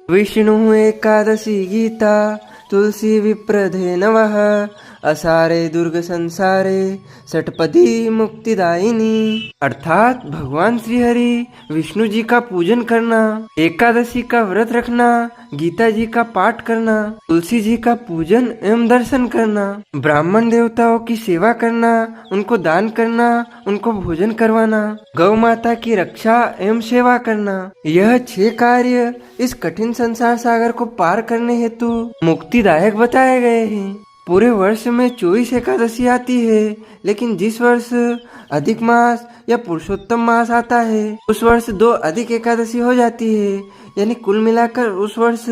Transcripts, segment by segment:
विष्णु एकादशी गीता तुलसी विप्रधे नवः असारे दुर्ग संसारे षटपदी मुक्तिदायिनी। अर्थात भगवान श्री हरि विष्णु जी का पूजन करना, एकादशी का व्रत रखना, गीता जी का पाठ करना, तुलसी जी का पूजन एवं दर्शन करना, ब्राह्मण देवताओं की सेवा करना, उनको दान करना, उनको भोजन करवाना, गौ माता की रक्षा एवं सेवा करना, यह 6 कार्य इस कठिन संसार सागर को पार करने हेतु मुक्तिदायक बताए गए हैं। पूरे वर्ष में 24 एकादशी आती है, लेकिन जिस वर्ष अधिक मास या पुरुषोत्तम मास आता है उस वर्ष 2 अधिक एकादशी हो जाती है, यानी कुल मिलाकर उस वर्ष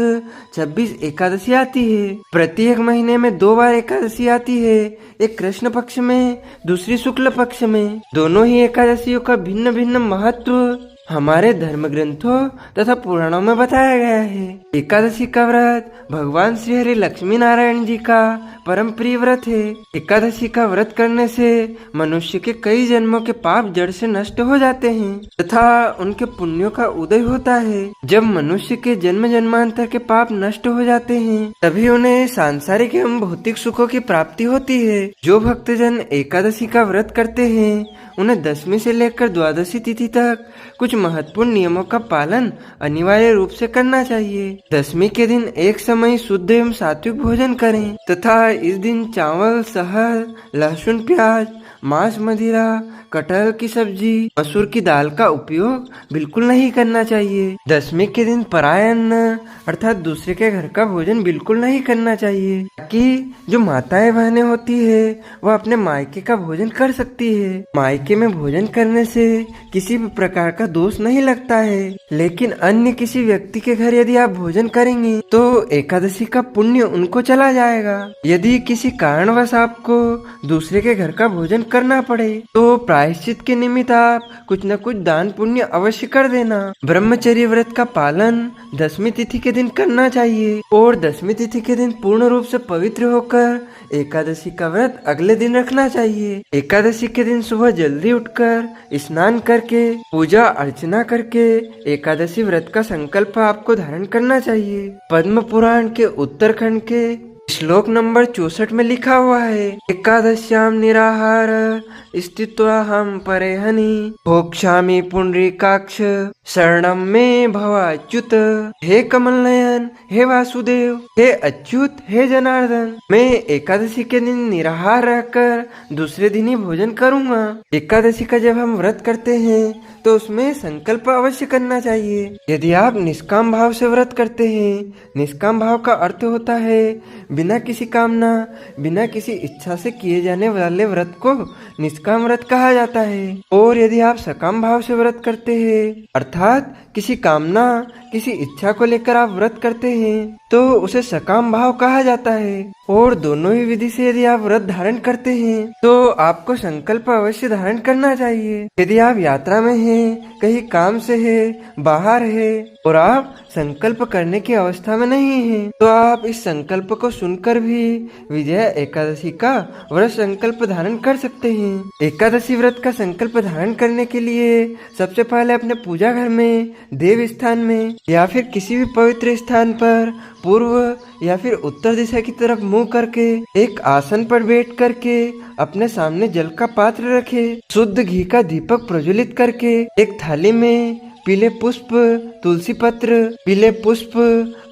26 एकादशी आती है। प्रत्येक महीने में 2 बार एकादशी आती है, एक कृष्ण पक्ष में, दूसरी शुक्ल पक्ष में। दोनों ही एकादशियों का भिन्न भिन्न महत्व हमारे धर्म ग्रंथों तथा पुराणों में बताया गया है। एकादशी का व्रत भगवान श्री हरि लक्ष्मी नारायण जी का परम प्रिय व्रत है। एकादशी का व्रत करने से मनुष्य के कई जन्मों के पाप जड़ से नष्ट हो जाते हैं तथा उनके पुण्यों का उदय होता है। जब मनुष्य के जन्म जन्मांतर के पाप नष्ट हो जाते हैं तभी उन्हें सांसारिक एवं भौतिक सुखों की प्राप्ति होती है। जो भक्तजन एकादशी का व्रत करते हैं उन्हें 10वीं से लेकर 12वीं तिथि तक कुछ महत्वपूर्ण नियमों का पालन अनिवार्य रूप से करना चाहिए। 10वीं के दिन एक समय शुद्ध एवं सात्विक भोजन करें तथा इस दिन चावल, शहद, लहसुन, प्याज, मांस, मदिरा, कटहल की सब्जी, मसूर की दाल का उपयोग बिल्कुल नहीं करना चाहिए। 10वीं के दिन पराया अन्न अर्थात दूसरे के घर का भोजन बिल्कुल नहीं करना चाहिए, ताकि जो माताएं बहनें होती है वह अपने मायके का भोजन कर सकती है। मायके में भोजन करने से किसी भी प्रकार का दोष नहीं लगता है, लेकिन अन्य किसी व्यक्ति के घर यदि आप भोजन करेंगे तो एकादशी का पुण्य उनको चला जाएगा। यदि किसी कारणवश आपको दूसरे के घर का भोजन करना पड़े तो प्रायश्चित के निमित्त आप कुछ न कुछ दान पुण्य अवश्य कर देना। ब्रह्मचर्य व्रत का पालन 10वीं तिथि के दिन करना चाहिए और 10वीं तिथि के दिन पूर्ण रूप से पवित्र होकर एकादशी का व्रत अगले दिन रखना चाहिए। एकादशी के दिन सुबह जल्दी उठकर स्नान करके पूजा अर्चना करके एकादशी व्रत का संकल्प आपको धारण करना चाहिए। पद्म पुराण के उत्तरखंड के श्लोक नंबर 64 में लिखा हुआ है, एकादश्याम निराहार स्थित्वा हम परेहनि भोक्ष्यामि पुंडरीकाक्ष शरणम में भवाच्युत। हे कमल नयन, हे वासुदेव, हे अच्युत, हे जनार्दन, मैं एकादशी के दिन निराहार रहकर दूसरे दिन ही भोजन करूंगा। एकादशी का जब हम व्रत करते हैं तो उसमें संकल्प अवश्य करना चाहिए। यदि आप निष्काम भाव से व्रत करते हैं, निष्काम भाव का अर्थ होता है बिना किसी कामना, बिना किसी इच्छा से किए जाने वाले व्रत को निष्काम व्रत कहा जाता है। और यदि आप सकाम भाव से व्रत करते हैं अर्थात किसी कामना, किसी इच्छा को लेकर आप व्रत करते हैं तो उसे सकाम भाव कहा जाता है। और दोनों ही विधि से यदि आप व्रत धारण करते हैं तो आपको संकल्प अवश्य धारण करना चाहिए। यदि आप यात्रा में हैं, कहीं काम से है, बाहर है और आप संकल्प करने की अवस्था में नहीं हैं, तो आप इस संकल्प को सुनकर भी विजया एकादशी का व्रत संकल्प धारण कर सकते हैं। एकादशी व्रत का संकल्प धारण करने के लिए सबसे पहले अपने पूजा घर में, देव स्थान में या फिर किसी भी पवित्र स्थान पर पूर्व या फिर उत्तर दिशा की तरफ मुंह करके एक आसन पर बैठ करके अपने सामने जल का पात्र रखे, शुद्ध घी का दीपक प्रज्वलित करके एक थाली में पीले पुष्प, तुलसी पत्र, पीले पुष्प,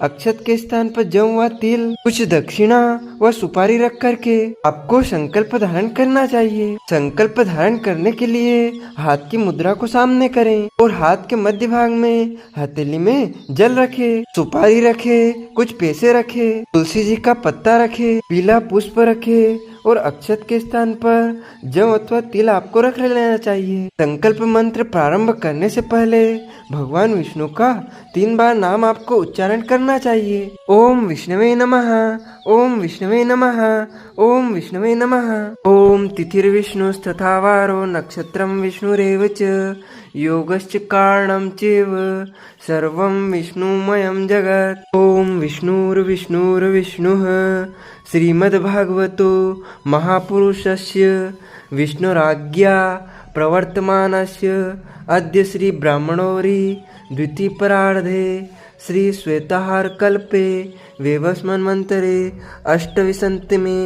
अक्षत के स्थान पर जौ व तिल, कुछ दक्षिणा व सुपारी रख करके आपको संकल्प धारण करना चाहिए। संकल्प धारण करने के लिए हाथ की मुद्रा को सामने करें और हाथ के मध्य भाग में हथेली में जल रखे, सुपारी रखे, कुछ पैसे रखे, तुलसी जी का पत्ता रखे, पीला पुष्प रखे और अक्षत के स्थान पर जौ अथवा तिल आपको रख लेना चाहिए। संकल्प मंत्र प्रारंभ करने से पहले भगवान विष्णु का 3 बार नाम आपको उच्चारण करना चाहिए। ओम विष्णवे नमः, ओम विष्णवे नमः, ओम विष्णवे नमः। ओम तिथिर्विष्णुस्तथा वारो नक्षत्रं विष्णुरेव च योगश्च कारणं चैव सर्वं विष्णुमयं जगत्। ओम विष्णुर्विष्णुर्विष्णुः श्रीमद्भागवतो महापुरुषस्य विष्णुराज्ञा प्रवर्तमानस्य अद्य श्री ब्राह्मणोरी द्वितीयपरार्धे श्री श्वेताहार कल्पे वेवस्मन्वन्तरे अष्टविंशतिमे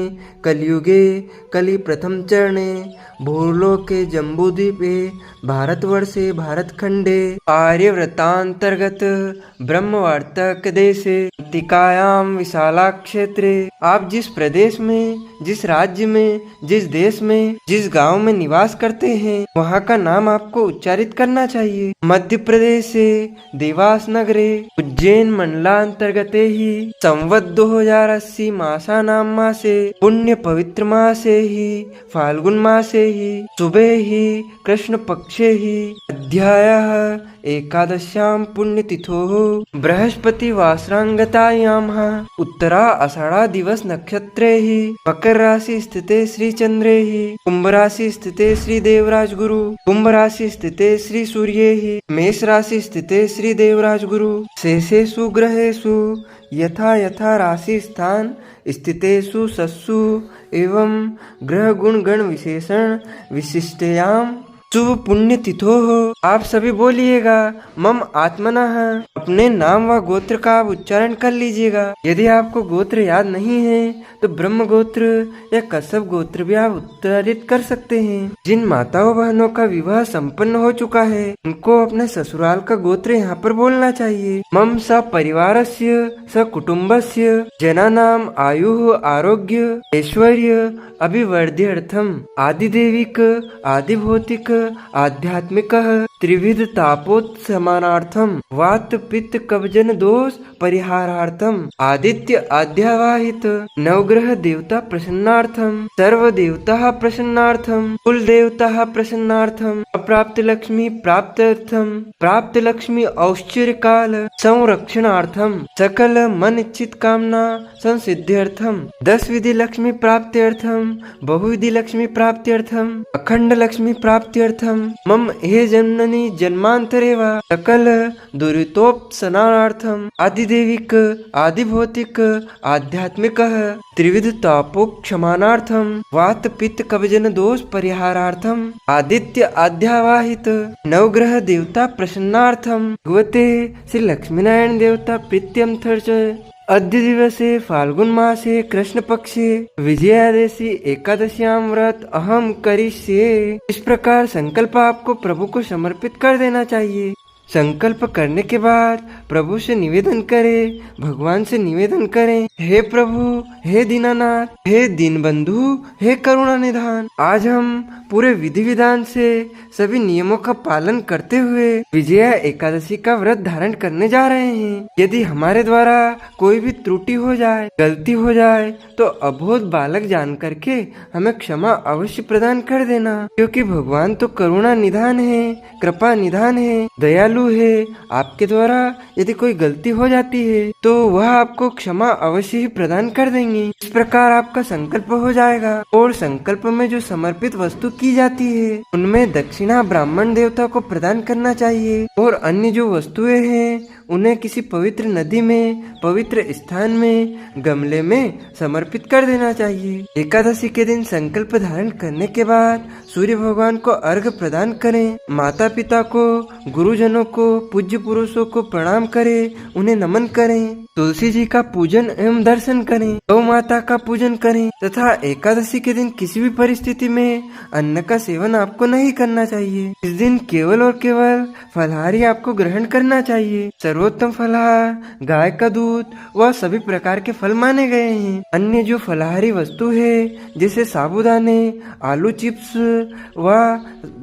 कलियुगे कलि प्रथम चरणे भूलोके जम्बूद्वीपे भारतवर्षे भारतखंडे आर्यव्रतांतर्गत ब्रह्मवार्तक देशे तिकायां विशाला क्षेत्रे। आप जिस प्रदेश में, जिस राज्य में, जिस देश में, जिस गांव में निवास करते हैं वहां का नाम आपको उच्चारित करना चाहिए। मध्य प्रदेश से देवास नगरे उज्जैन मंडलांतर्गते ही संवत 2080 मासानां मासे पुण्य पवित्र मासे ही फाल्गुन मासे ही सुबह ही कृष्ण पक्षे ही अध्यायः एकादश्यां पुण्यतिथोः बृहस्पति वासरांगतायां उत्तरा आषाढ़ा दिवस नक्षत्रे ही मकर राशि स्थिते श्री चंद्रे ही कुंभ राशि स्थिते श्री देवराज गुरु कुंभ राशि स्थिते श्री सूर्ये ही मेष राशि स्थिते श्री देवराज गुरु शेषेषु ग्रहेषु यथा यथा राशि स्थान स्थितेषु सस्सु एवं ग्रह गुण गण विशेषण विशिष्टयां शुभ पुण्य तिथो हो। आप सभी बोलिएगा मम आत्मनः। अपने नाम व गोत्र का आप उच्चारण कर लीजिएगा। यदि आपको गोत्र याद नहीं है तो ब्रह्म गोत्र या कश्यप गोत्र भी आप उच्चारित कर सकते हैं। जिन माताओं बहनों का विवाह संपन्न हो चुका है उनको अपने ससुराल का गोत्र यहाँ पर बोलना चाहिए। मम स परिवारस्य स कुटुम्बस्य जनानाम आयु आरोग्य ऐश्वर्य अभिवर्ध्यर्थम आदिदेविक आदिभौतिक आध्यात्मिक त्रिविध तापोत्समानार्थम वात पित्त कवजन दोष परिहारार्थम आदित्य आद्यावाहित नवग्रह देवता प्रसन्नार्थम सर्व देवता प्रसन्नार्थम कुल देवता प्रसन्नार्थम अप्राप्त लक्ष्मी प्राप्त्यर्थम प्राप्त लक्ष्मी औश्चर्य काल संरक्षणार्थम सकल मन इच्छित कामना संसिद्ध्यर्थम 10 विधि लक्ष्मी प्राप्त्यर्थम बहुविधि लक्ष्मी प्राप्त्यर्थम अखंड लक्ष्मी प्राप्त्यर्थम मम हे जननी जन्मांतरे वा सकल दुरितोपशमनार्थम आदिदेविक आदिभौतिक आध्यात्मिक त्रिविध तापोक्षमानार्थम वात पित्त कवजन दोष परिहारार्थम आदित्य आद्यावाहित नवग्रह देवता प्रसन्नार्थम भगवते श्री लक्ष्मीनारायण देवता प्रीत्यर्थं अद्य दिवसे फाल्गुन मासे कृष्ण पक्षे विजयादशि एकादश्यां व्रत अहम करिष्ये। इस प्रकार संकल्प आपको प्रभु को समर्पित कर देना चाहिए। संकल्प करने के बाद प्रभु से निवेदन करें, भगवान से निवेदन करें, हे प्रभु, हे दीनानाथ, हे दीनबंधु, हे करुणा निधान, आज हम पूरे विधि विधान से सभी नियमों का पालन करते हुए विजया एकादशी का व्रत धारण करने जा रहे हैं। यदि हमारे द्वारा कोई भी त्रुटि हो जाए, गलती हो जाए तो अबोध बालक जान करके हमें क्षमा अवश्य प्रदान कर देना, क्योंकि भगवान तो करुणा निधान है, कृपा निधान है, दयालु है। आपके द्वारा यदि कोई गलती हो जाती है तो वह आपको क्षमा अवश्य ही प्रदान कर देंगे। इस प्रकार आपका संकल्प हो जाएगा और संकल्प में जो समर्पित वस्तु की जाती है उनमें दक्षिणा ब्राह्मण देवता को प्रदान करना चाहिए और अन्य जो वस्तुएं हैं उन्हें किसी पवित्र नदी में, पवित्र स्थान में, गमले में समर्पित कर देना चाहिए। एकादशी के दिन संकल्प धारण करने के बाद सूर्य भगवान को अर्घ्य प्रदान करें, माता पिता को, गुरुजनों को, पूज्य पुरुषों को प्रणाम करें, उन्हें नमन करें, तुलसी जी का पूजन एवं दर्शन करें, गौ माता का पूजन करें तथा एकादशी के दिन किसी भी परिस्थिति में अन्न का सेवन आपको नहीं करना चाहिए। इस दिन केवल और केवल फलाहारी आपको ग्रहण करना चाहिए। सर्वोत्तम फलाहार गाय का दूध व सभी प्रकार के फल माने गए हैं। अन्य जो फलाहारी वस्तु है जैसे साबूदाने, आलू चिप्स व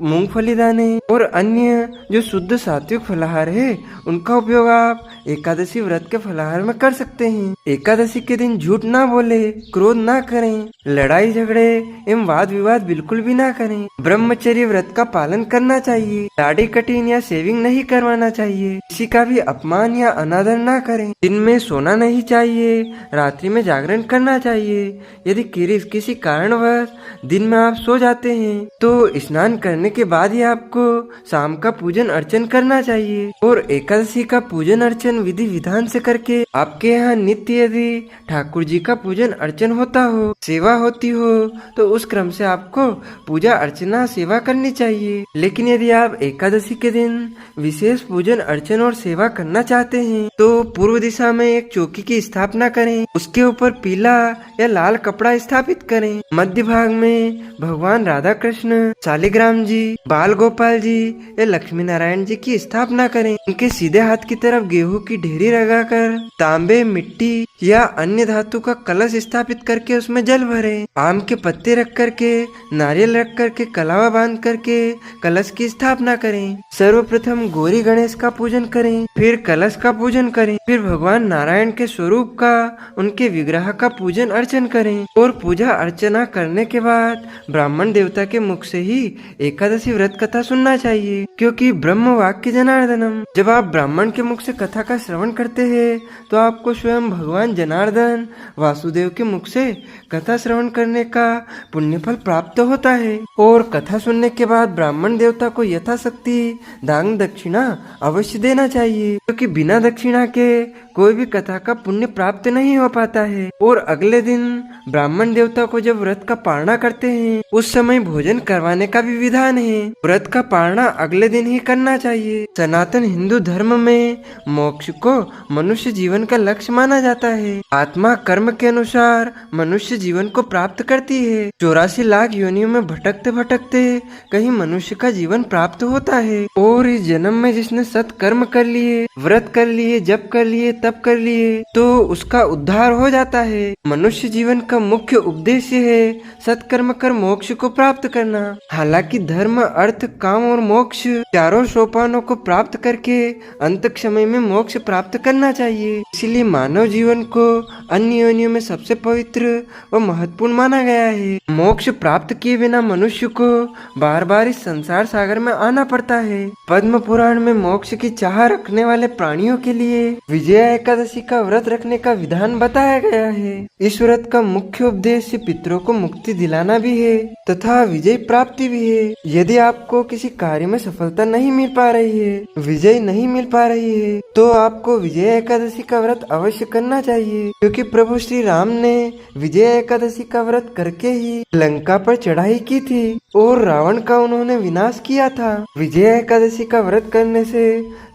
मूंगफली दाने और अन्य जो शुद्ध सात्विक फलाहार है उनका उपयोग आप एकादशी व्रत के फलाहार में कर सकते हैं। एकादशी के दिन झूठ ना बोले, क्रोध ना करें, लड़ाई झगड़े एवं वाद विवाद बिल्कुल भी ना करें। ब्रह्मचर्य व्रत का पालन करना चाहिए। दाढ़ी कटिंग या शेविंग नहीं करवाना चाहिए। किसी का भी अपमान या अनादर ना करें। दिन में सोना नहीं चाहिए, रात्रि में जागरण करना चाहिए। यदि किसी कारणवश दिन में आप सो जाते हैं तो स्नान करने के बाद ही आपको शाम का पूजन अर्चन करना चाहिए और एकादशी का पूजन अर्चन विधि विधान से करके आपके यहाँ नित्य ही यदि ठाकुर जी का पूजन अर्चन होता हो, सेवा होती हो, तो उस क्रम से आपको पूजा अर्चना सेवा करनी चाहिए। लेकिन यदि आप एकादशी के दिन विशेष पूजन अर्चन और सेवा करना चाहते हैं तो पूर्व दिशा में एक चौकी की स्थापना करें, उसके ऊपर पीला या लाल कपड़ा स्थापित करें। मध्य भाग में भगवान राधा कृष्ण, शालिग्राम जी, बाल गोपाल जी या लक्ष्मी नारायण जी की स्थापना करें। उनके सीधे हाथ की तरफ गेहूं की ढेरी लगाकर तांबे, मिट्टी या अन्य धातु का कलश स्थापित करके उसमें जल भरें। आम के पत्ते रख करके, नारियल रख करके, कलावा बांध करके कलश की स्थापना करें। सर्वप्रथम गौरी गणेश का पूजन करें, फिर कलश का पूजन करें, फिर भगवान नारायण के स्वरूप का, उनके विग्रह का पूजन अर्चन करें। और पूजा अर्चना करने के बाद ब्राह्मण देवता के मुख से ही एकादशी व्रत कथा सुनना चाहिए, क्योंकि ब्रह्म वाक्य जनार्दनम। जब आप ब्राह्मण के मुख से कथा का श्रवण करते हैं तो आपको स्वयं भगवान जनार्दन वासुदेव के मुख से कथा श्रवण करने का पुण्य फल प्राप्त होता है। और कथा सुनने के बाद ब्राह्मण देवता को यथाशक्ति दान दक्षिणा अवश्य देना चाहिए, क्योंकि बिना दक्षिणा के कोई भी कथा का पुण्य प्राप्त नहीं हो पाता है। और अगले दिन ब्राह्मण देवता को जब व्रत का पारणा करते हैं उस समय भोजन करवाने का भी विधान है। व्रत का पारणा अगले दिन ही करना चाहिए। सनातन हिंदू धर्म में मोक्ष को मनुष्य जीवन का लक्ष्य माना जाता है। आत्मा कर्म के अनुसार मनुष्य जीवन को प्राप्त करती है। 84 लाख योनियों में भटकते भटकते कहीं मनुष्य का जीवन प्राप्त होता है। और इस जन्म में जिसने सत्कर्म कर लिए, व्रत कर लिए, जप कर लिए, तप कर लिए, तो उसका उद्धार हो जाता है। मनुष्य जीवन का मुख्य उद्देश्य है सत्कर्म कर मोक्ष को प्राप्त करना। हालांकि धर्म, अर्थ, काम और मोक्ष चारों सोपानों को प्राप्त करके अंत समय में मोक्ष प्राप्त करना चाहिए। इसलिए मानव जीवन को अन्य योनियों में सबसे पवित्र व महत्वपूर्ण माना गया है। मोक्ष प्राप्त किए बिना मनुष्य को बार बार इस संसार सागर में आना पड़ता है। पद्म पुराण में मोक्ष की चाह रखने वाले प्राणियों के लिए विजया एकादशी का व्रत रखने का विधान बताया गया है। इस व्रत का मुख्य उद्देश्य पितरों को मुक्ति दिलाना भी है तथा विजय प्राप्ति भी है। यदि आपको किसी कार्य में सफलता नहीं मिल पा रही है, विजय नहीं मिल पा रही है, तो आपको विजय एकादशी का व्रत अवश्य करना चाहिए, क्योंकि प्रभु श्री राम ने विजय एकादशी का व्रत करके ही लंका पर चढ़ाई की थी और रावण का उन्होंने विनाश किया था। विजय एकादशी का व्रत करने से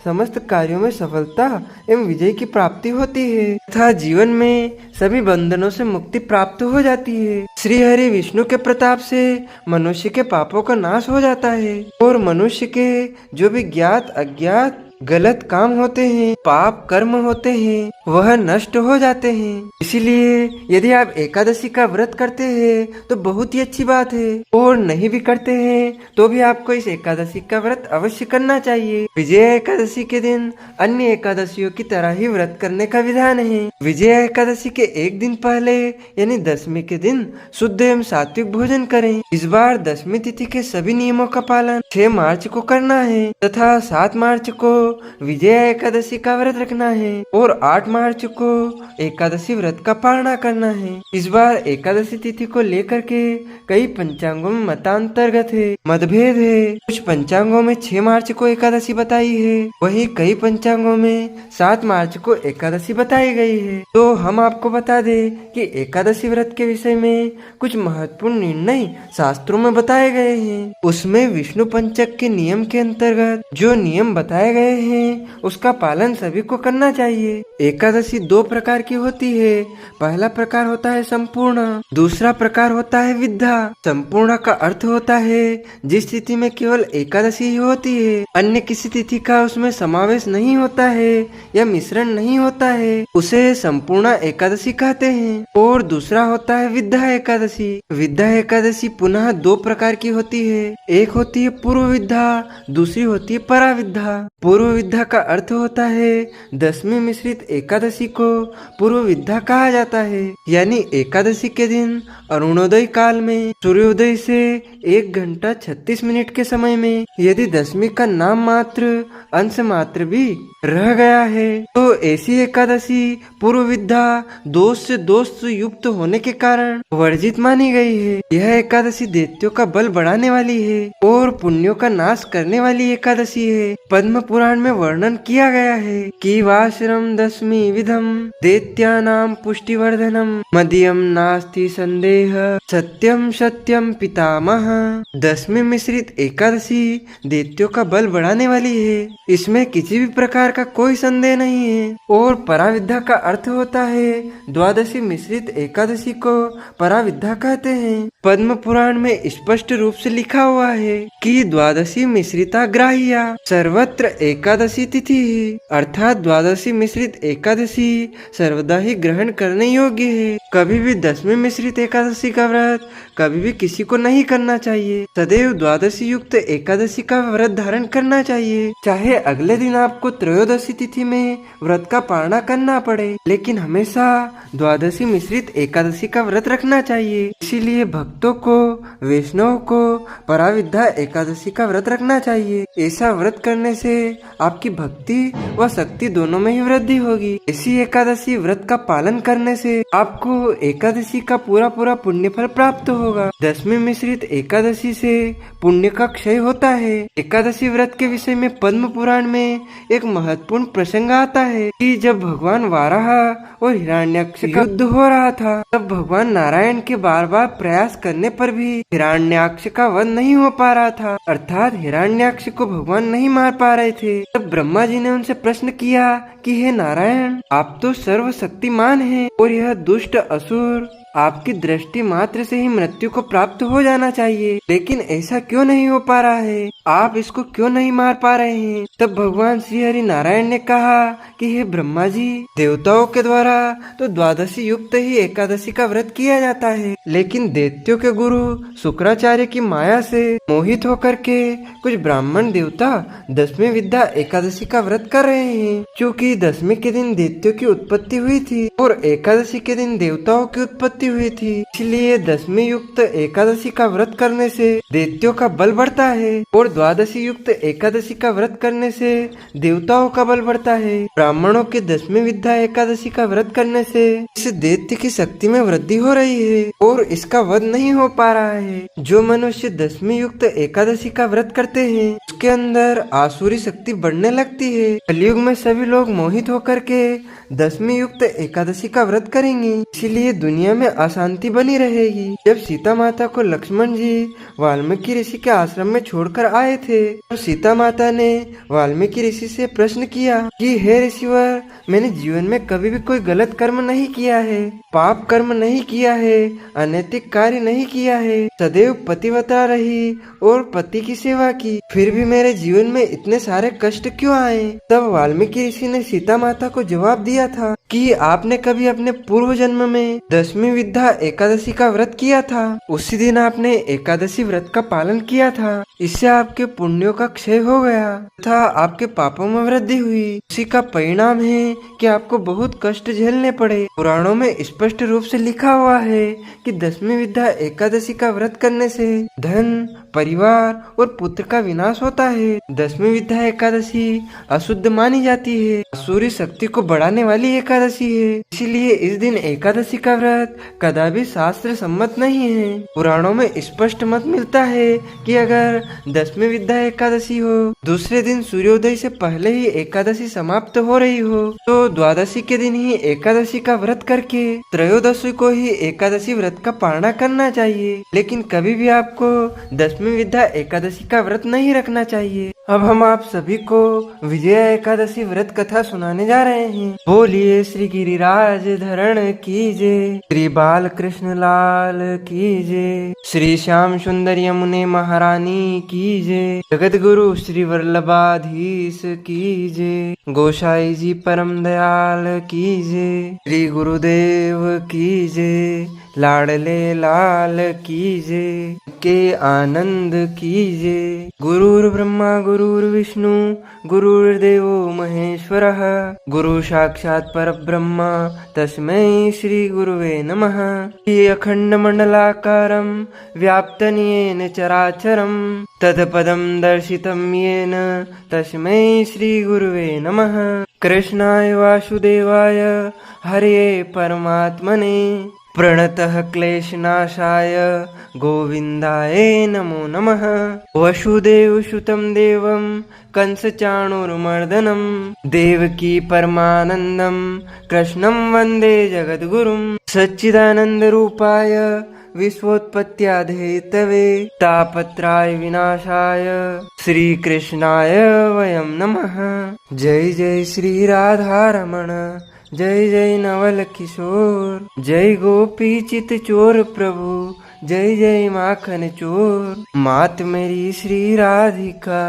समस्त कार्यों में सफलता एवं विजय की प्राप्ति होती है तथा जीवन में सभी बंधनों से मुक्ति प्राप्त हो जाती है। श्री हरि विष्णु के प्रताप से मनुष्य के पापों का नाश हो जाता है और मनुष्य के जो भी ज्ञात अज्ञात गलत काम होते हैं, पाप कर्म होते हैं, वह नष्ट हो जाते हैं। इसीलिए यदि आप एकादशी का व्रत करते हैं तो बहुत ही अच्छी बात है, और नहीं भी करते हैं तो भी आपको इस एकादशी का व्रत अवश्य करना चाहिए। विजय एकादशी के दिन अन्य एकादशियों की तरह ही व्रत करने का विधान है। विजय एकादशी के एक दिन पहले यानी दशमी के दिन शुद्ध एवं सात्विक भोजन करें। इस बार दशमी तिथि के सभी नियमों का पालन 6 मार्च को करना है तथा 7 मार्च को विजया एकादशी का व्रत रखना है और 8 मार्च को एकादशी व्रत का पारणा करना है। इस बार एकादशी तिथि को लेकर के कई पंचांगों में मतांतर्गत है, मतभेद है। कुछ पंचांगों में 6 मार्च को एकादशी बताई है, वही कई पंचांगों में 7 मार्च को एकादशी बताई गई है। तो हम आपको बता दें कि एकादशी व्रत के विषय में कुछ महत्वपूर्ण निर्णय शास्त्रों में बताए गए हैं। उसमें विष्णु पंचक के नियम के अंतर्गत जो नियम बताए गए हैं उसका पालन सभी को करना चाहिए। एकादशी 2 प्रकार की होती है। पहला प्रकार होता है संपूर्ण, दूसरा प्रकार होता है विद्या। संपूर्ण का अर्थ होता है जिस तिथि में केवल एकादशी ही होती है, अन्य किसी तिथि का उसमें समावेश नहीं होता है या मिश्रण नहीं होता है, उसे संपूर्ण एकादशी कहते हैं। और दूसरा होता है विद्या एकादशी। विद्या एकादशी पुनः 2 प्रकार की होती है। एक होती है पूर्व विद्या, दूसरी होती है पराविद्या। पूर्व विद्या का अर्थ होता है दशमी मिश्रित एकादशी को पूर्व विद्या कहा जाता है, यानी एकादशी के दिन अरुणोदय काल में सूर्योदय से 1 घंटा 36 मिनट के समय में यदि दशमी का नाम मात्र अंश मात्र भी रह गया है तो ऐसी एकादशी पूर्व विद्या दोष से दोष युक्त होने के कारण वर्जित मानी गई है। यह एकादशी दैत्यों का बल बढ़ाने वाली है और पुण्यों का नाश करने वाली एकादशी है। पद्म पुराण में वर्णन किया गया है कि वाश्रम दशमी विधम दैत्यानाम पुष्टिवर्धनम मध्यम नास्ति संदेह सत्यम सत्यम पितामह। दसवीं मिश्रित एकादशी दैत्यों का बल बढ़ाने वाली है, इसमें किसी भी प्रकार का कोई संदेह नहीं है। और पराविद्या का अर्थ होता है द्वादशी मिश्रित एकादशी को पराविद्या कहते हैं। पद्म पुराण में स्पष्ट रूप से लिखा हुआ है कि द्वादशी मिश्रिता ग्राह्या सर्वत्र एकादशी तिथि है, अर्थात द्वादशी मिश्रित एकादशी सर्वदा ही ग्रहण करने योग्य है। कभी भी दसवीं मिश्रित एकादशी का व्रत कभी भी किसी को नहीं करना चाहिए। सदैव द्वादशी युक्त एकादशी का व्रत धारण करना चाहिए, चाहे अगले दिन आपको त्रयोदशी तिथि में व्रत का पालना करना पड़े, लेकिन हमेशा द्वादशी मिश्रित एकादशी का व्रत रखना चाहिए। इसीलिए भक्तों को, वैष्णव को पराविद्या एकादशी का व्रत रखना चाहिए। ऐसा व्रत करने से आपकी भक्ति व शक्ति दोनों में ही वृद्धि होगी। इसी एकादशी व्रत का पालन करने से आपको एकादशी का पूरा पुण्य फल प्राप्त होगा। दसवीं मिश्रित एकादशी से पुण्य का क्षय होता है। एकादशी व्रत के विषय में पद्म पुराण में एक महत्वपूर्ण प्रसंग आता है कि जब भगवान वाराह और हिरण्याक्ष का युद्ध हो रहा था, तब भगवान नारायण के बार बार प्रयास करने पर भी हिरण्याक्ष का वध नहीं हो पा रहा था, अर्थात हिरण्याक्ष को भगवान नहीं मार पा रहे थे। तब ब्रह्मा जी ने उनसे प्रश्न किया कि हे नारायण, आप तो सर्वशक्तिमान हैं और यह दुष्ट असुर आपकी दृष्टि मात्र से ही मृत्यु को प्राप्त हो जाना चाहिए, लेकिन ऐसा क्यों नहीं हो पा रहा है? आप इसको क्यों नहीं मार पा रहे हैं? तब भगवान श्री हरि नारायण ने कहा कि हे ब्रह्मा जी, देवताओं के द्वारा तो द्वादशी युक्त ही एकादशी का व्रत किया जाता है, लेकिन दैत्यों के गुरु शुक्राचार्य की माया से मोहित होकर के कुछ ब्राह्मण देवता दसवीं विद्या एकादशी का व्रत कर रहे हैं। क्योंकि दसवीं के दिन दैत्यों की उत्पत्ति हुई थी और एकादशी के दिन देवताओं की उत्पत्ति हुई थी, इसलिए दसवीं युक्त एकादशी का व्रत करने से दैत्यों का बल बढ़ता है और द्वादशी युक्त एकादशी का व्रत करने से देवताओं का बल बढ़ता है। ब्राह्मणों के दसवीं विद्या एकादशी का व्रत करने से इस दैत्य की शक्ति में वृद्धि हो रही है और इसका वध नहीं हो पा रहा है। जो मनुष्य दसवीं युक्त एकादशी का व्रत करते हैं, उसके अंदर आसुरी शक्ति बढ़ने लगती है। कलयुग में सभी लोग मोहित होकर के दसवीं युक्त एकादशी का व्रत करेंगे, इसीलिए दुनिया में अशांति बनी रहेगी। जब सीता माता को लक्ष्मण जी वाल्मीकि ऋषि के आश्रम में छोड़कर आए थे, तो सीता माता ने वाल्मीकि ऋषि से प्रश्न किया कि हे ऋषिवर, मैंने जीवन में कभी भी कोई गलत कर्म नहीं किया है, पाप कर्म नहीं किया है, अनैतिक कार्य नहीं किया है, सदैव पतिव्रता रही और पति की सेवा की, फिर भी मेरे जीवन में इतने सारे कष्ट क्यों आए? तब वाल्मीकि ऋषि ने सीता माता को जवाब दिया था कि आपने कभी अपने पूर्व जन्म में दसवीं विद्या एकादशी का व्रत किया था, उसी दिन आपने एकादशी व्रत का पालन किया था, इससे आपके पुण्यों का क्षय हो गया तथा आपके पापों में वृद्धि हुई। उसी का परिणाम है कि आपको बहुत कष्ट झेलने पड़े। पुराणों में स्पष्ट रूप से लिखा हुआ है कि दसवीं विद्या एकादशी का व्रत करने से धन, परिवार और पुत्र का विनाश होता है। दसवीं विद्या एकादशी अशुद्ध मानी जाती है, सूर्य शक्ति को बढ़ाने वाली एकादशी है, इसीलिए इस दिन एकादशी का व्रत कदापि शास्त्र सम्मत नहीं है। पुराणों में स्पष्ट मत मिलता है कि अगर दसवीं विद्या एकादशी हो, दूसरे दिन सूर्योदय से पहले ही एकादशी समाप्त हो रही हो, तो द्वादशी के दिन ही एकादशी का व्रत करके त्रयोदशी को ही एकादशी व्रत का पालना करना चाहिए, लेकिन कभी भी आपको दसवीं विद्या एकादशी का व्रत नहीं रखना चाहिए। अब हम आप सभी को विजया एकादशी व्रत कथा सुनाने जा रहे हैं। बोलिए श्री गिरिराज धरण कीजिए, श्री बाल कृष्ण लाल कीजिए, श्री श्याम सुंदर यमुने महारानी कीजिए, जगत गुरु श्री वल्लभाधीश कीजिए, गोसाई जी परम दयाल कीजिए, श्री गुरुदेव कीजिए, लाडले लाल कीजिए, के आनंद कीजिए। गुरुर् ब्रह्मा गुरुर्विष्णु गुरुर्देवो महेश्वरः, गुरु साक्षात् परब्रह्म तस्मै श्री गुरुवे नमः। ये अखंड मंडलाकारं व्याप्तं येन चराचरं तत्पदं दर्शितं येन तस्मै श्री गुरुवे नमः। कृष्णाय वासुदेवाय हरे परमात्मने प्रणतः क्लेशनाशाय गोविन्दाय नमो नमः। वसुदेवसुतं देवं कंसचाणूरमर्दनं देवकी परमानन्दं कृष्णं वन्दे जगद्गुरुं। सच्चिदानन्दरूपाय विश्वोत्पत्त्यादिहेतवे तापत्राय विनाशाय श्रीकृष्णाय वयं नमः। जय जय श्री राधारमण, जय जय नवल किशोर, जय गोपी चित चोर प्रभु, जय जय माखन चोर। मात मेरी श्री राधिका,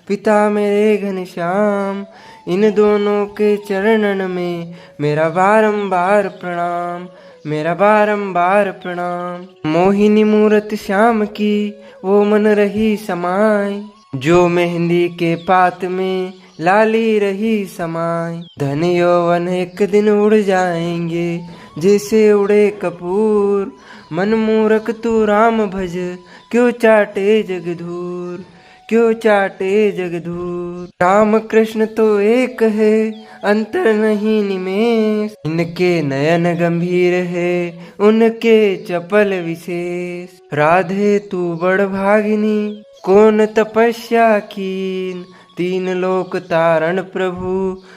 पिता मेरे घनश्याम, इन दोनों के चरणन में मेरा बारंबार प्रणाम, मेरा बारंबार प्रणाम। मोहिनी मूरत श्याम की वो मन रही समाई, जो मेहंदी के पात में लाली रही समाई। धन यौवन एक दिन उड़ जाएंगे जैसे उड़े कपूर, मन मूरख तू राम भज, क्यों चाटे जगधूर, क्यों चाटे जगधूर। राम कृष्ण तो एक है, अंतर नहीं निमेष, इनके नयन गंभीर है, उनके चपल विशेष। राधे तू बड़ भागिनी, कौन तपस्या कीन, तीन लोक तारण प्रभु,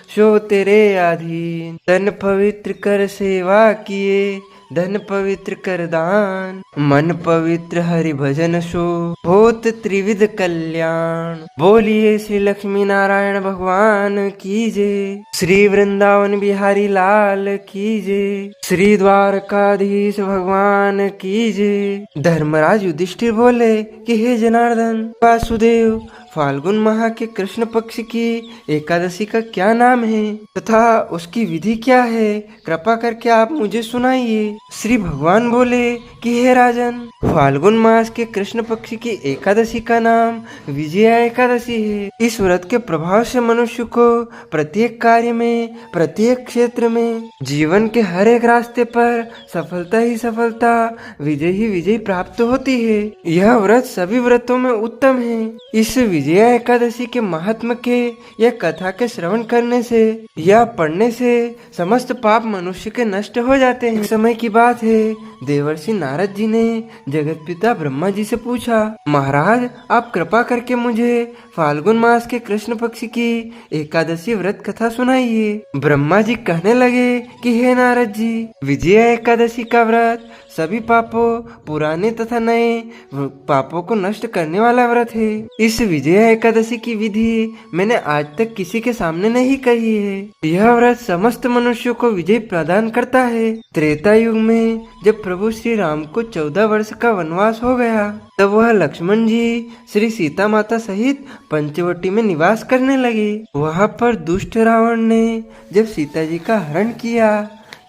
सो तेरे अधीन। तन पवित्र कर सेवा किए, धन पवित्र कर दान, मन पवित्र हरि भजन सो होत त्रिविध कल्याण। बोलिए श्री लक्ष्मी नारायण भगवान की जय, श्री वृंदावन बिहारी लाल की जय, श्री द्वारकाधीश भगवान की जय। धर्मराज युधिष्ठिर बोले कि हे जनार्दन, वासुदेव, फाल्गुन माह के कृष्ण पक्ष की एकादशी का क्या नाम है तथा उसकी विधि क्या है, कृपा करके आप मुझे सुनाइए। श्री भगवान बोले कि हे राजन, फाल्गुन मास के कृष्ण पक्ष की एकादशी का नाम विजया एकादशी है। इस व्रत के प्रभाव से मनुष्य को प्रत्येक कार्य में, प्रत्येक क्षेत्र में, जीवन के हर एक रास्ते पर सफलता ही सफलता, विजय ही विजय प्राप्त होती है। यह व्रत सभी व्रतों में उत्तम है। इस विजया एकादशी के महात्म के या कथा के श्रवण करने से या पढ़ने से समस्त पाप मनुष्य के नष्ट हो जाते हैं। समय की बात है, देवर्षि नारद जी ने जगत पिता ब्रह्मा जी से पूछा, महाराज आप कृपा करके मुझे फाल्गुन मास के कृष्ण पक्ष की एकादशी व्रत कथा सुनाइए। ब्रह्मा जी कहने लगे कि हे नारद जी, विजया एकादशी का व्रत सभी पापों, पुराने तथा नए पापों को नष्ट करने वाला व्रत है। इस विजया एकादशी की विधि मैंने आज तक किसी के सामने नहीं कही है। यह व्रत समस्त मनुष्यों को विजय प्रदान करता है। त्रेता युग में जब प्रभु श्री राम को 14 वर्ष का वनवास हो गया, तब वह लक्ष्मण जी श्री सीता माता सहित पंचवटी में निवास करने लगे। वहाँ पर दुष्ट रावण ने जब सीता जी का हरण किया,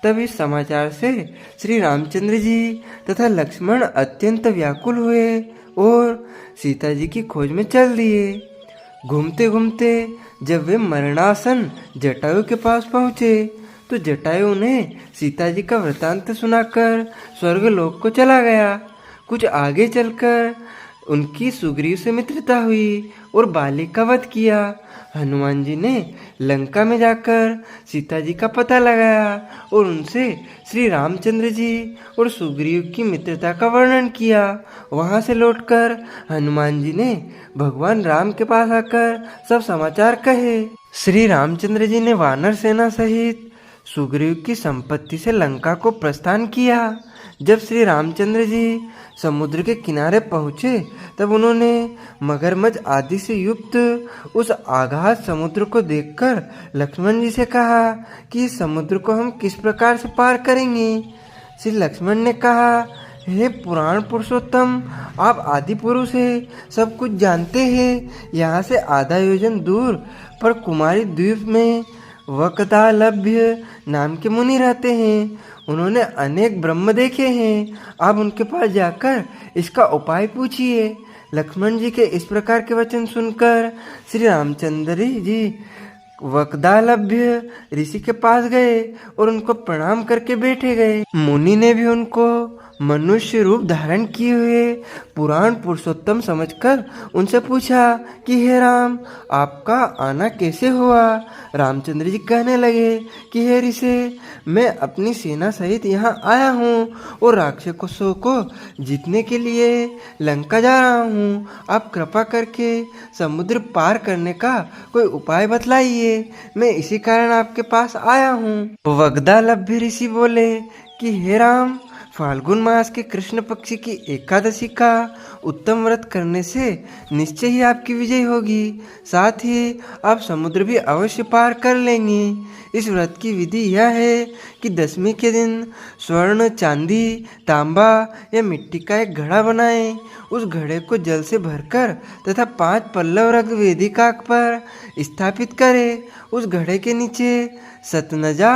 तब इस समाचार से श्री रामचंद्र जी तथा लक्ष्मण अत्यंत व्याकुल हुए और सीता जी की खोज में चल दिए। घूमते घूमते जब वे मरणासन जटायु के पास पहुँचे, तो जटायु ने सीता जी का वृतांत सुनाकर स्वर्गलोक को चला गया। कुछ आगे चलकर उनकी सुग्रीव से मित्रता हुई और बाली का वध किया। हनुमान जी ने लंका में जाकर सीता जी का पता लगाया और उनसे श्री रामचंद्र जी और सुग्रीव की मित्रता का वर्णन किया। वहां से लौटकर हनुमान जी ने भगवान राम के पास आकर सब समाचार कहे। श्री रामचंद्र जी ने वानर सेना सहित सुग्रीव की संपत्ति से लंका को प्रस्थान किया। जब श्री रामचंद्र जी समुद्र के किनारे पहुँचे, तब उन्होंने मगरमच्छ आदि से युक्त उस आगाध समुद्र को देखकर लक्ष्मण जी से कहा कि इस समुद्र को हम किस प्रकार से पार करेंगे। श्री लक्ष्मण ने कहा, हे पुराण पुरुषोत्तम, आप आदि पुरुष हैं, सब कुछ जानते हैं। यहाँ से आधा योजन दूर पर कुमारी द्वीप में वकदालभ्य नाम के मुनि रहते हैं। उन्होंने अनेक ब्रह्म देखे हैं। आप उनके पास जाकर इसका उपाय पूछिए। लक्ष्मण जी के इस प्रकार के वचन सुनकर श्री रामचंद्र जी वक्दालभ्य ऋषि के पास गए और उनको प्रणाम करके बैठे गए। मुनि ने भी उनको मनुष्य रूप धारण किए हुए पुराण पुरुषोत्तम समझकर उनसे पूछा कि हे राम, आपका आना कैसे हुआ। रामचंद्र जी कहने लगे कि हे ऋषि, मैं अपनी सेना सहित यहाँ आया हूँ और राक्षसों को जीतने के लिए लंका जा रहा हूँ। आप कृपा करके समुद्र पार करने का कोई उपाय बतलाइए, मैं इसी कारण आपके पास आया हूँ। वग्दालभ्य ऋषि बोले कि हे राम, फाल्गुन मास के कृष्ण पक्ष की एकादशी का उत्तम व्रत करने से निश्चय ही आपकी विजय होगी, साथ ही आप समुद्र भी अवश्य पार कर लेंगे। इस व्रत की विधि यह है कि दशमी के दिन स्वर्ण, चांदी, तांबा या मिट्टी का एक घड़ा बनाएं। उस घड़े को जल से भरकर तथा 5 पल्लव रख वेदिका पर स्थापित करें। उस घड़े के नीचे सतनजा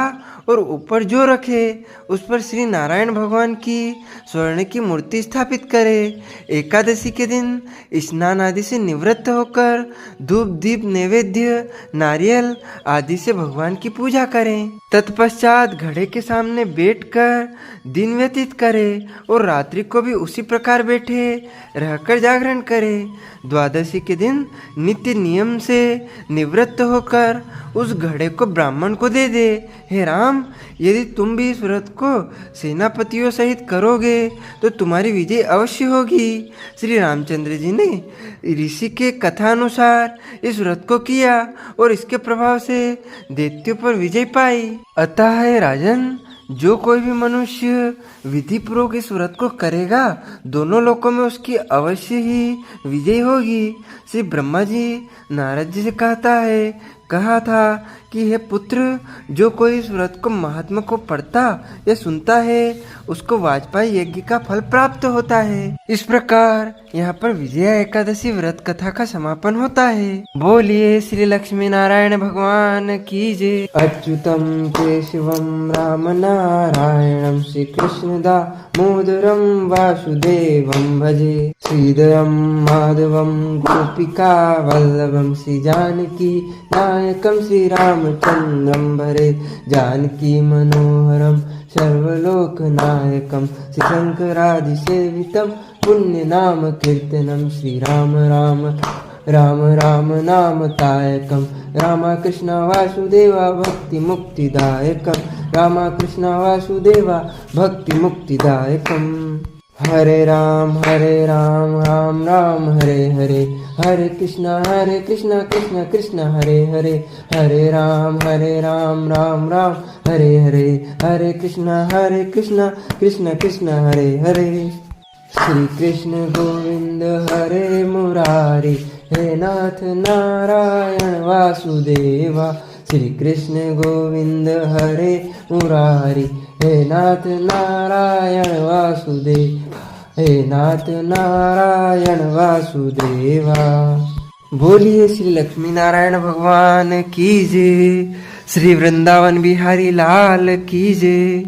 और ऊपर जो रखे उस पर श्री नारायण भगवान की स्वर्ण की मूर्ति स्थापित करें। एकादशी के दिन स्नान आदि से निवृत्त होकर धूप, दीप, नैवेद्य, नारियल आदि से भगवान की पूजा करें। तत्पश्चात घड़े के सामने बैठकर दिन व्यतीत करें और रात्रि को भी उसी प्रकार बैठे रहकर जागरण करें। द्वादशी के दिन नित्य नियम से निवृत्त होकर उस घड़े को ब्राह्मण को दे दे। हे राम, यदि तुम भी इस व्रत को सेनापतियों सहित करोगे तो तुम्हारी विजय अवश्य होगी। श्री रामचंद्र जी ने ऋषि के कथानुसार इस व्रत को किया और इसके प्रभाव से दैत्यों पर विजय पाई। अतः हे राजन, जो कोई भी मनुष्य विधि पूर्वक इस व्रत को करेगा, दोनों लोकों में उसकी अवश्य ही विजय होगी। श्री ब्रह्मा जी नारद जी से कहा था कि हे पुत्र, जो कोई इस व्रत को महात्मा को पढ़ता या सुनता है उसको वाजपेयी यज्ञ का फल प्राप्त होता है। इस प्रकार यहाँ पर विजया एकादशी व्रत कथा का समापन होता है। बोलिए श्री लक्ष्मी नारायण भगवान की जय। अच्युतम केशवम राम नारायणम श्री कृष्ण दामोदरम वासुदेवम भजे। श्रीधरम माधवम गोपिका वल्लभम श्री जानकी नायकम श्री रामचंद्रम भरे। जानकी मनोहरम सर्वलोकनायकम श्री शंकरादिसेवितम पुण्य नाम कीर्तनम श्री राम राम राम राम नाम तायकम। रामकृष्ण वासुदेवा भक्ति मुक्तिदायकम। रामकृष्ण वासुदेवा भक्ति मुक्तिदायकम। हरे राम राम राम हरे हरे। हरे कृष्णा कृष्ण कृष्ण हरे हरे। हरे राम राम राम हरे हरे। हरे कृष्णा कृष्ण कृष्ण हरे हरे। श्री कृष्ण गोविंद हरे मुरारी। हे नाथ नारायण वासुदेवा। श्री कृष्ण गोविंद हरे मुरारी। हे नाथ नारायण वासुदेव। हे नाथ नारायण वासुदेवा। बोलिए श्री लक्ष्मी नारायण भगवान की जय। श्री वृंदावन बिहारी लाल की जय।